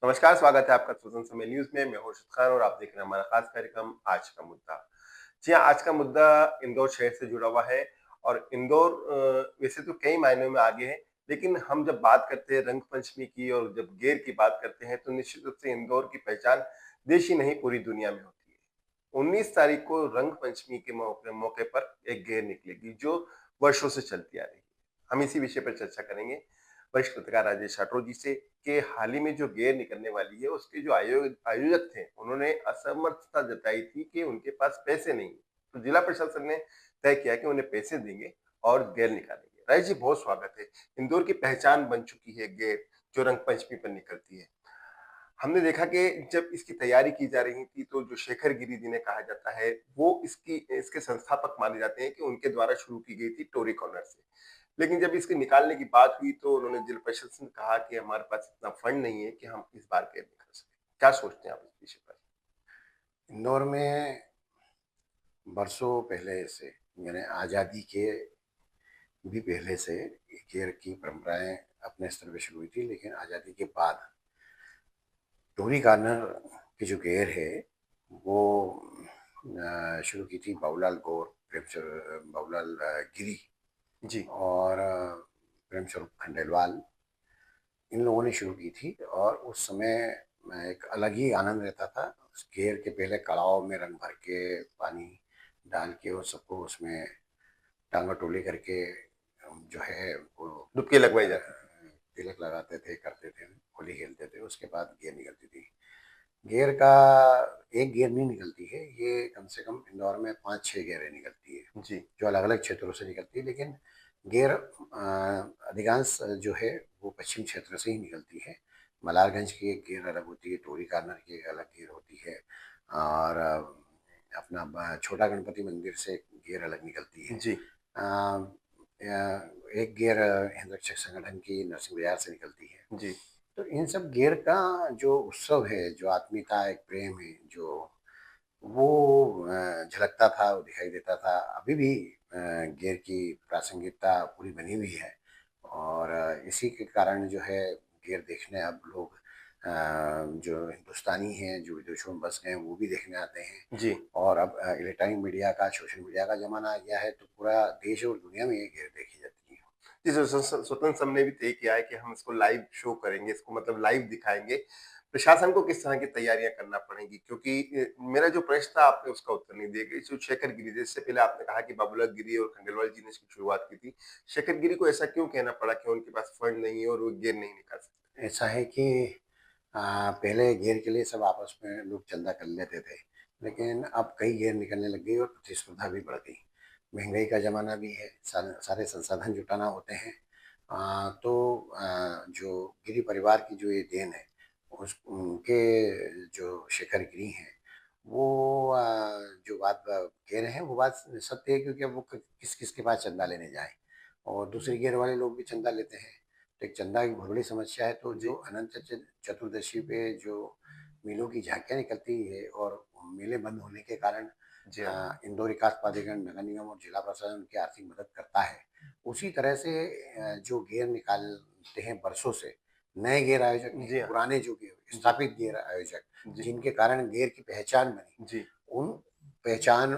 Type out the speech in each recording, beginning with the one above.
नमस्कार, स्वागत है आपका स्वतंत्र समय न्यूज़ में। मैं हूं अर्शद खान और आप देख रहे हैं हमारा खास कार्यक्रम आज का मुद्दा। जी हाँ, आज का मुद्दा इंदौर शहर से जुड़ा हुआ है और इंदौर वैसे तो कई मायनों में आगे है, लेकिन हम जब बात करते हैं रंग पंचमी की और जब गेर की बात करते हैं, तो निश्चित रूप से इंदौर की पहचान देश ही नहीं पूरी दुनिया में होती है। 19 तारीख को रंग पंचमी के मौके मौके पर एक गेर निकलेगी, जो वर्षों से चलती आ रही है। हम इसी विषय पर चर्चा करेंगे वरिष्ठ पत्रकार राजेश राठौर जी से कि हाल ही में जो गेर निकलने वाली है उसके जो आयोजक थे उन्होंने असमर्थता जताई थी कि उनके पास पैसे नहीं है। तो जिला प्रशासन ने तय किया कि उन्हें पैसे देंगे और गेर निकालेंगे। राजेश जी, बहुत स्वागत है। इंदौर की पहचान बन चुकी है गेर, जो रंग पंचमी पर निकलती है। हमने देखा कि जब इसकी तैयारी की जा रही थी तो जो शेखर गिरी जिन्हें कहा जाता है वो इसकी इसके संस्थापक माने जाते हैं कि उनके द्वारा शुरू की गई थी टोरी कॉर्नर से। लेकिन जब इसके निकालने की बात हुई तो उन्होंने जिला प्रशासन से कहा कि हमारे पास इतना फंड नहीं है कि हम इस बार कैद निकाल सकें। क्या सोचते हैं आप इस विषय पर? इंदौर में बरसों पहले से यानी आज़ादी के भी पहले से गेर की परंपराएं अपने स्तर पे शुरू हुई थी, लेकिन आज़ादी के बाद टोरी कॉर्नर की जो गेर है वो शुरू की थी बाबूलाल गौर, प्रेमचंद बाबूलाल गिरी जी। और प्रेमचंद खंडेलवाल, इन लोगों ने शुरू की थी। और उस समय एक अलग ही आनंद रहता था। उस घेर के पहले कड़ाव में रंग भर के पानी डाल के और सबको उसमें टांगा टोली करके जो है वो डुबकी लगवाई अ, जाती थी। तिलक लगाते थे, करते थे, होली खेलते थे। उसके बाद घेर निकलती थी। घेर का एक घेर नहीं निकलती है, ये कम से कम इंदौर में 5-6 घेरें निकलती है जी। जो अलग अलग क्षेत्रों से निकलती है। लेकिन घेर अधिकांश जो है वो पश्चिम क्षेत्र से ही निकलती है। मलारगंज की एक घेर अलग होती है, टोरी कॉर्नर की एक अलग घेर होती है, और अपना छोटा गणपति मंदिर से एक घेर अलग निकलती है। जी। अ, एक घेर हिंद रक्षक संगठन की नरसिंह बाजार से निकलती है। जी। तो इन सब घेर का जो उत्सव है, जो आत्मीयता, एक प्रेम है, जो वो झलकता था, वो दिखाई देता था। अभी भी घेर की प्रासंगिकता पूरी बनी हुई है। और इसी के कारण जो है घेर देखने अब लोग जो हिंदुस्तानी हैं, जो विदेशों में बस गए हैं, वो भी देखने आते हैं। जी। और अब इलेक्ट्रॉनिक मीडिया का, सोशल मीडिया का ज़माना आ गया है, तो पूरा देश और दुनिया में ये घेर देखी जाती है। जी, स्वतंत्र समूह ने भी तय किया है कि हम इसको लाइव शो करेंगे, इसको मतलब लाइव दिखाएंगे। प्रशासन को किस तरह की तैयारियां करना पड़ेंगी, क्योंकि मेरा जो प्रश्न था आपने उसका उत्तर नहीं दिया कि जो शेखर गिरी, जैसे पहले आपने कहा कि बाबूलाल गिरी और खंडेलवाल जी ने इसकी शुरुआत की थी। शेखर गिरी को ऐसा क्यों कहना पड़ा कि उनके पास फंड नहीं है और वो गेर नहीं निकाल सकते? ऐसा है कि पहले घेर के लिए सब आपस में लोग चंदा कर लेते थे, लेकिन अब कई घेर निकलने लग गई और प्रतिस्पर्धा भी बढ़ गई। महंगाई का ज़माना भी है, सारे संसाधन जुटाना होते हैं। तो जो गिरी परिवार की जो ये देन है, उस उनके जो शेखर गिरी हैं, वो जो बात कह रहे हैं वो बात सत्य है, क्योंकि अब वो किस किस के पास चंदा लेने जाएं। और दूसरी गिर वाले लोग भी चंदा लेते हैं, तो एक चंदा की बहुत बड़ी समस्या है। तो जो जी। अनंत चतुर्दशी पे जो मेलों की झांकियाँ निकलती है और मेले बंद होने के कारण जी हाँ। इंदौर विकास प्राधिकरण, नगर निगम और जिला प्रशासन उनकी आर्थिक मदद करता है। उसी तरह से जो गेर निकालते हैं बरसों से नए गेर आयोजक नहीं, जी हाँ। पुराने जो गेर जी। स्थापित गेर आयोजक, जी। जिनके कारण गेर की पहचान बनी, जी। उन पहचान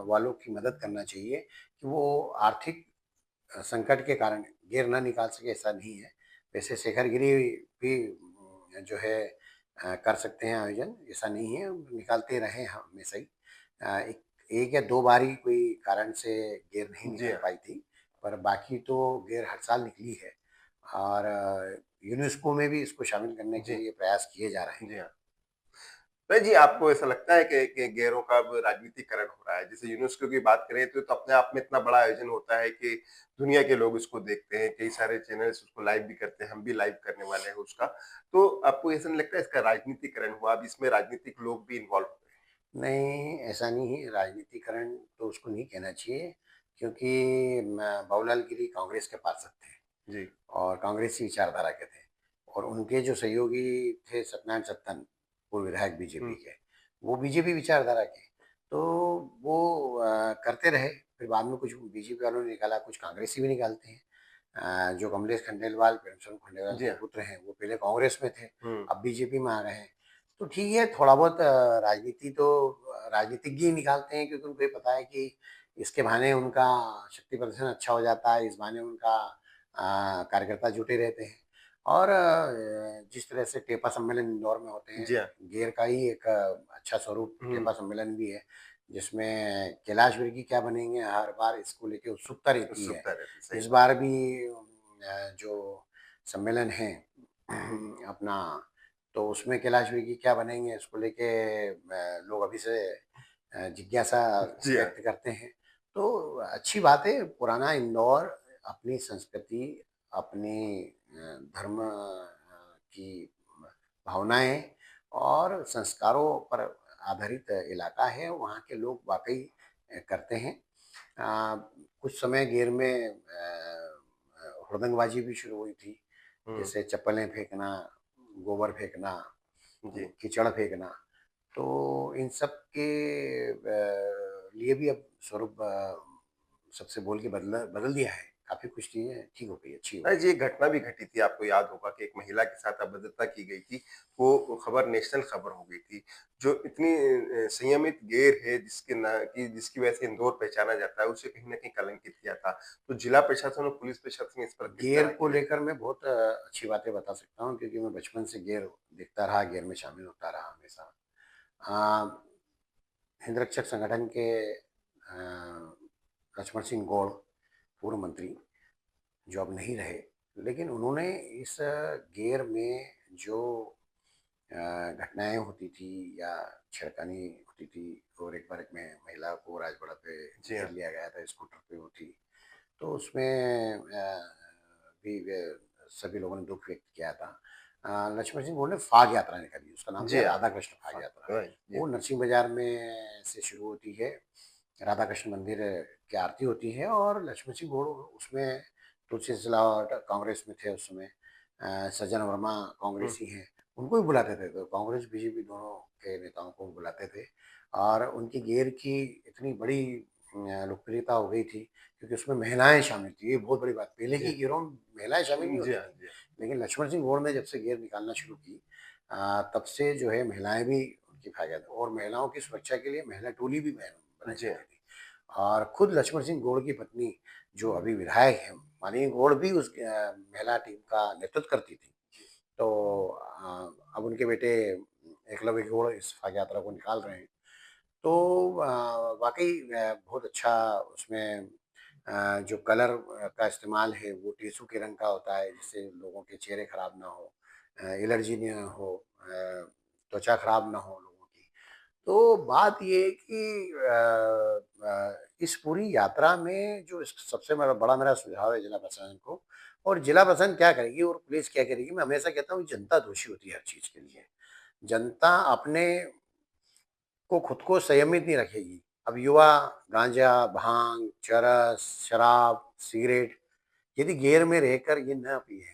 वालों की मदद करना चाहिए कि वो आर्थिक संकट के कारण गिर ना निकाल सके, ऐसा नहीं है। वैसे शेखर गिरी भी जो है कर सकते हैं आयोजन, ऐसा नहीं है, निकालते रहे हैं हमेशा ही। एक एक या दो बार ही कोई कारण से गिर नहीं जी निकल हाँ। पाई थी, पर बाकी तो गिर हर साल निकली है। और यूनेस्को में भी इसको शामिल करने के जी। लिए प्रयास किए जा रहे हैं। जी हाँ। नहीं जी, आपको ऐसा लगता है कि गैरों का अब राजनीतिकरण हो रहा है? जैसे यूनेस्को की बात करें तो अपने आप में इतना बड़ा आयोजन होता है कि दुनिया के लोग उसको देखते हैं, कई सारे चैनल्स उसको लाइव भी करते हैं, हम भी लाइव करने वाले हैं उसका। तो आपको ऐसा नहीं लगता है इसका राजनीतिकरण हुआ, अब इसमें राजनीतिक लोग भी इन्वॉल्व हो रहे नहीं, ऐसा नहीं है, राजनीतिकरण तो उसको नहीं कहना चाहिए, क्योंकि बाबूलाल गिरी कांग्रेस के पार्षद थे हैं? जी। और कांग्रेसी विचारधारा के थे। और उनके जो सहयोगी थे सत्यनारायण सत्तन, पूर्व विधायक बीजेपी हुँ। के, वो बीजेपी विचारधारा के। तो वो करते रहे। फिर बाद में कुछ बीजेपी वालों ने निकाला, कुछ कांग्रेसी भी निकालते हैं। जो कमलेश खंडेलवाल, प्रेमचंद खंडेलवाल जी के हाँ। पुत्र हैं, वो पहले कांग्रेस में थे, हुँ। अब बीजेपी में आ गए हैं। तो ठीक है, थोड़ा बहुत राजनीति तो राजनीतिज्ञ ही निकालते हैं, क्योंकि उनको ये पता है कि इसके बहाने उनका शक्ति प्रदर्शन अच्छा हो जाता है, इस बहाने उनका कार्यकर्ता जुटे रहते हैं। और जिस तरह से टेपा सम्मेलन इंदौर में होते हैं, जी हाँ। गेर का ही एक अच्छा स्वरूप हुँ। टेपा सम्मेलन भी है, जिसमें कैलाश विर्की क्या बनेंगे हर बार इसको लेके उत्सुकता रहती है। उत्सुकता रहती है, सही इस बात। बार भी जो सम्मेलन है अपना, तो उसमें कैलाश विर्की क्या बनेंगे इसको लेके लोग अभी से जिज्ञासा जी हाँ। व्यक्त करते हैं। तो अच्छी बात है, पुराना इंदौर अपनी संस्कृति, अपनी धर्म की भावनाएं और संस्कारों पर आधारित इलाका है, वहाँ के लोग वाकई करते हैं। अ, कुछ समय गेर में हुड़दंगबाजी भी शुरू हुई थी, हुँ। जैसे चप्पलें फेंकना, गोबर फेंकना, जी। कीचड़ फेंकना। तो इन सब के लिए भी अब स्वरूप सबसे बोल के बदला बदल दिया है। काफ़ी कुछ चीज़ें ठीक हो गई, अच्छी हो हाँ गई जी, हैं। एक घटना भी घटी थी, आपको याद होगा कि एक महिला के साथ अभद्रता की गई थी। वो खबर नेशनल खबर हो गई थी। जो इतनी संयमित गैर है जिसकी वजह से इंदौर पहचाना जाता है, उसे कहीं न कहीं कलंकित किया था। तो जिला प्रशासन और पुलिस प्रशासन इस पर किस गेर तरह को की लेकर मैं बहुत अच्छी बातें बता सकता हूँ, क्योंकि मैं बचपन से गेर देखता रहा, गेर में शामिल होता रहा हमेशा। अ, हिंद रक्षक संगठन के लक्ष्मण सिंह गौड़, पूर्व मंत्री, जो अब नहीं रहे, लेकिन उन्होंने इस गेर में जो घटनाएं होती थी या छेड़खानी होती थी, और एक बार एक में महिला को राजबाड़ा पे जी घेर हाँ। लिया गया था, स्कूटर पे वो थी। तो उसमें भी सभी लोगों ने दुख व्यक्त किया था। लक्ष्मण सिंह गोड़ ने फाग यात्रा निकाली, उसका नाम जी था हाँ। राधा कृष्ण फाग यात्रा। राइट, जी वो हाँ। नरसिंह बाजार में से शुरू होती है, राधा कृष्ण मंदिर की आरती होती है, और लक्ष्मण सिंह गोड़ उसमें, तुलसी सिलावट कांग्रेस में थे उस समय, सज्जन वर्मा हुँ। कांग्रेसी हैं, उनको भी बुलाते थे। तो कांग्रेस बीजेपी दोनों के नेताओं को बुलाते थे, और उनकी गेर की इतनी बड़ी लोकप्रियता हो गई थी, क्योंकि उसमें महिलाएं शामिल थी। ये बहुत बड़ी बात, पहले जी की हाँ। गेरों में महिलाएं शामिल नहीं जी होती हाँ, थी, जी हाँ। लेकिन लक्ष्मण सिंह गोड़ ने जब से गेर निकालना शुरू की, तब से जो है महिलाएं भी उनकी भागीदार, और महिलाओं की सुरक्षा के लिए महिला टोली भी बनाई जी हाँ। जाती थी। और खुद लक्ष्मण सिंह गोड़ की पत्नी, जो अभी विधायक है, माननीय गोड़, भी उस महिला टीम का नेतृत्व करती थी। तो अब उनके बेटे एकलव्य गौड़ इस फाग यात्रा को निकाल रहे हैं। तो वाकई बहुत अच्छा उसमें जो कलर का इस्तेमाल है, वो टेसू के रंग का होता है, जिससे लोगों के चेहरे खराब ना हो, एलर्जी ना हो, त्वचा खराब ना हो लोगों की। तो बात ये है कि इस पूरी यात्रा में जो सबसे बड़ा बड़ा मेरा सुझाव है जिला प्रशासन को, और जिला प्रशासन क्या करेगी और पुलिस क्या करेगी, मैं हमेशा कहता हूँ जनता दोषी होती है हर चीज के लिए। जनता अपने को खुद को संयमित नहीं रखेगी। अब युवा गांजा, भांग, चरस, शराब, सिगरेट यदि गेर में रहकर ये न पिए,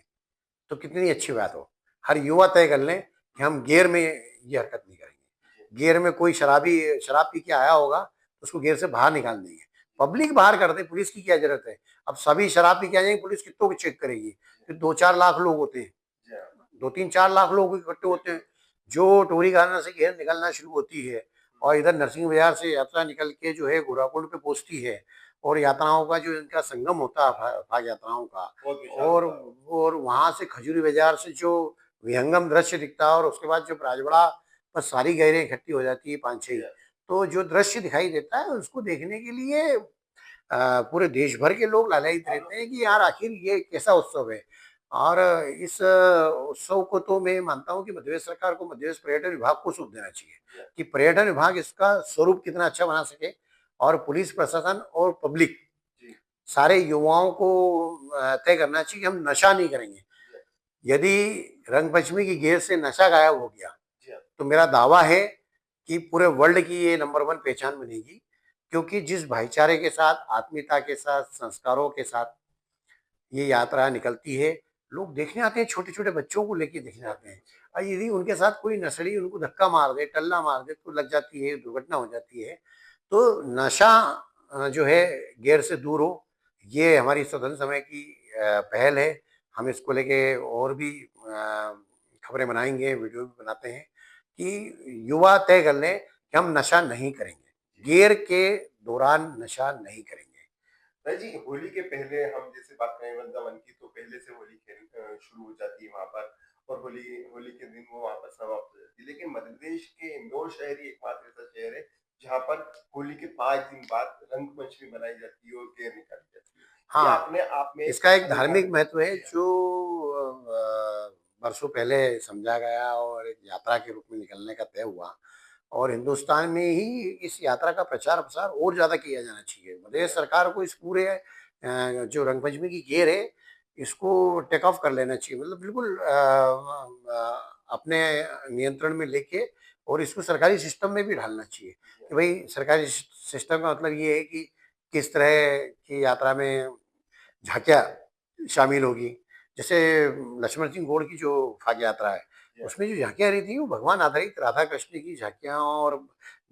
तो कितनी अच्छी बात हो। हर युवा तय कर लें कि हम गियर में ये हरकत नहीं करेंगे। गियर में कोई शराबी शराब पी के आया होगा, तो उसको गियर से बाहर निकाल देंगे। पब्लिक बाहर कर दे, पुलिस की क्या जरूरत है। अब सभी शराब पी के आ जाएंगे, पुलिस कितनों को चेक करेगी। फिर 2-4 लाख लोग होते हैं, जी हाँ। 2-3-4 लाख लोग इकट्ठे होते हैं। जो टोरी गाना से घेर निकलना शुरू होती है, और इधर नरसिंह बाजार से यात्रा निकल के जो है घोड़ाकुंड पे पहुंचती है, और यात्राओं का जो इनका संगम होता है भाग यात्राओं का, बहुत विशाल और होता है। वहां से खजूरी बाजार से जो विहंगम दृश्य दिखता है, और उसके बाद जब राजबड़ा पर सारी गैरें इकट्ठी हो जाती है, 5-6, जी हाँ। तो जो दृश्य दिखाई देता है उसको देखने के लिए पूरे देश भर के लोग लालायित रहते हैं कि यार आखिर ये कैसा उत्सव है। और इस उत्सव को तो मैं मानता हूँ कि मध्य प्रदेश सरकार को, मध्य प्रदेश पर्यटन विभाग को सूप देना चाहिए, जी हाँ। कि पर्यटन विभाग इसका स्वरूप कितना अच्छा बना सके, और पुलिस प्रशासन और पब्लिक जी। सारे युवाओं को तय करना चाहिए कि हम नशा नहीं करेंगे। जी हाँ। यदि रंगपंचमी की गेर से नशा गायब हो गया, जी हाँ। तो मेरा दावा है कि पूरे वर्ल्ड की ये नंबर 1 पहचान बनेगी। क्योंकि जिस भाईचारे के साथ, आत्मीयता के साथ, संस्कारों के साथ ये यात्रा निकलती है, लोग देखने आते हैं, छोटे-छोटे बच्चों को लेके देखने आते हैं। और यदि उनके साथ कोई नशेड़ी उनको धक्का मार दे, टल्ला मार दे, तो लग जाती है, दुर्घटना हो जाती है। तो नशा जो है गियर से दूर हो, ये हमारी स्वतंत्र समय की पहल है, हम इसको लेके और भी खबरें बनाएंगे, वीडियो भी बनाते हैं कि युवा तय कर लें कि हम नशा नहीं करेंगे, गेर के दौरान नशा नहीं करेंगे। नहीं जी, होली के पहले हम जैसे बात करें वृंदावन की, तो पहले से होली शुरू हो जाती है वहाँ पर, और होली होली के दिन वो वहाँ पर समाप्त हो जाती है। लेकिन मध्य प्रदेश के इंदौर शहर ही एकमात्र ऐसा शहर है जहाँ पर होली के 5 दिन बाद रंग पंचमी मनाई जाती है और गेर निकाली जाती है। ये हाँ, अपने आप में एक इसका एक अलग धार्मिक महत्व है जी हाँ, जो बरसों पहले समझा गया और एक यात्रा के रूप में निकलने का तय हुआ, और हिंदुस्तान में ही इस यात्रा का प्रचार प्रसार और ज़्यादा किया जाना चाहिए। जी प्रदेश हाँ, सरकार को इस पूरे जो रंगपंचमी की गेर है, इसको टेक ऑफ कर लेना चाहिए, मतलब बिल्कुल अपने नियंत्रण में लेके और इसको सरकारी सिस्टम में भी ढालना चाहिए जी कि भाई सरकारी सिस्टम का मतलब ये है कि किस तरह की यात्रा में झांकियाँ शामिल होगी। जैसे लक्ष्मण सिंह गोड़ की जो फाग यात्रा है, हाँ, उसमें जो झांकियाँ रही थी वो भगवान आधारित राधा कृष्ण की झांकियाँ और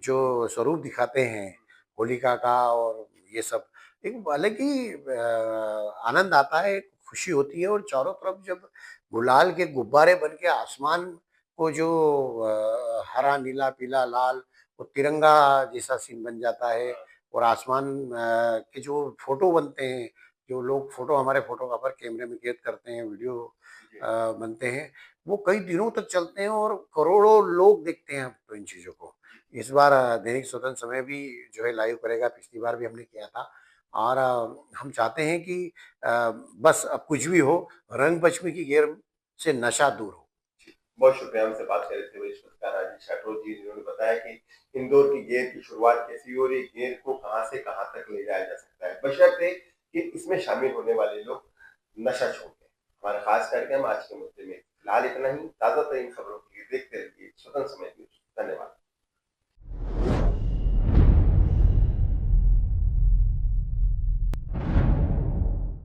जो स्वरूप दिखाते हैं होलिका का, और ये सब एक अलग ही आनंद आता है, खुशी होती है। और चारों तरफ जब गुलाल के गुब्बारे बन के आसमान को जो हरा नीला पीला लाल वो तिरंगा जैसा सीन बन जाता है, हाँ, और आसमान के जो फोटो बनते हैं, जो लोग फोटो हमारे फोटोग्राफर कैमरे में कैद करते हैं, वीडियो जी, बनते हैं, वो कई दिनों तक चलते हैं और करोड़ों लोग देखते हैं अब तो इन चीज़ों को। जी, इस बार दैनिक स्वतंत्र समय भी जो है लाइव करेगा, पिछली बार भी हमने किया था, और हम चाहते हैं कि बस अब कुछ भी हो, रंग पंचमी की गेर से नशा दूर हो। जी। बहुत शुक्रिया, हमसे बात कर रहे थे वरिष्ठ पत्रकार राजेश राठौर जी, जिन्होंने बताया कि इंदौर की गेर की शुरुआत कैसी हुई और ये गेर को कहाँ से कहाँ तक ले जाया जा सकता है, बशर्ते कि इसमें शामिल होने वाले लोग नशा छोड़ दें। हमारा खास कार्यक्रम आज के मुद्दे में फिलहाल इतना ही। ताज़ा तरीन खबरों के लिए देखते रहिए स्वतंत्र समय।